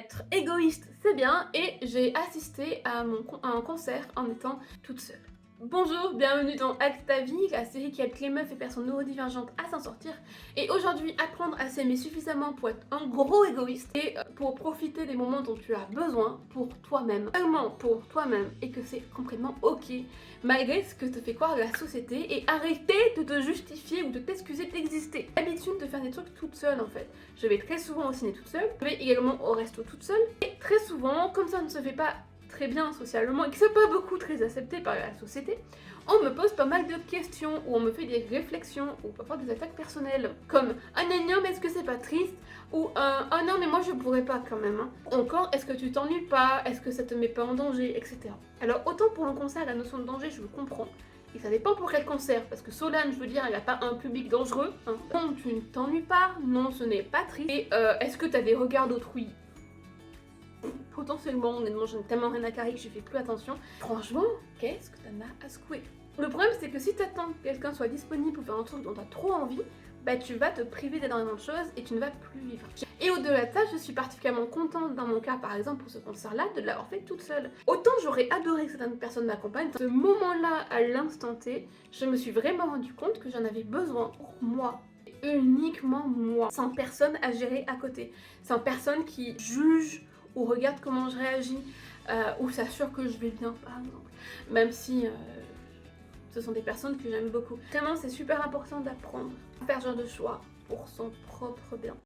Être égoïste, c'est bien, et j'ai assisté à un concert en étant toute seule. Bonjour, bienvenue dans Hack ta vie, la série qui aide les meufs et personnes neurodivergentes à s'en sortir. Et aujourd'hui, apprendre à s'aimer suffisamment pour être un gros égoïste et pour profiter des moments dont tu as besoin pour toi-même, seulement pour toi-même, et que c'est complètement ok, malgré ce que te fait croire la société, et arrêter de te justifier ou de t'excuser d'exister. L'habitude de faire des trucs toute seule en fait. Je vais très souvent au ciné toute seule, je vais également au resto toute seule, et très souvent, comme ça ne se fait pas très bien socialement et que c'est pas beaucoup très accepté par la société, on me pose pas mal de questions ou on me fait des réflexions ou parfois des attaques personnelles comme ah non mais est-ce que c'est pas triste ou ah non mais moi je pourrais pas quand même hein. Encore est-ce que tu t'ennuies pas, est-ce que ça te met pas en danger, etc. Alors autant pour un concert la notion de danger je le comprends et ça dépend pour quel concert parce que Solane je veux dire elle a pas un public dangereux hein. Non tu ne t'ennuies pas, non ce n'est pas triste et est-ce que t'as des regards d'autrui? Potentiellement, honnêtement, j'en ai tellement rien à carrer que je fais plus attention. Franchement, qu'est-ce que t'en as à secouer? Le problème, c'est que si t'attends que quelqu'un soit disponible pour faire un truc dont t'as trop envie, bah tu vas te priver d'énormément de choses et tu ne vas plus vivre. Et au-delà de ça, je suis particulièrement contente dans mon cas, par exemple, pour ce concert-là, de l'avoir fait toute seule. Autant j'aurais adoré que certaines personnes m'accompagnent, ce moment-là, à l'instant T, je me suis vraiment rendu compte que j'en avais besoin pour moi. Uniquement moi, sans personne à gérer à côté, sans personne qui juge ou regarde comment je réagis, ou s'assure que je vais bien par exemple, même si ce sont des personnes que j'aime beaucoup. Vraiment c'est super important d'apprendre à faire ce genre de choix pour son propre bien.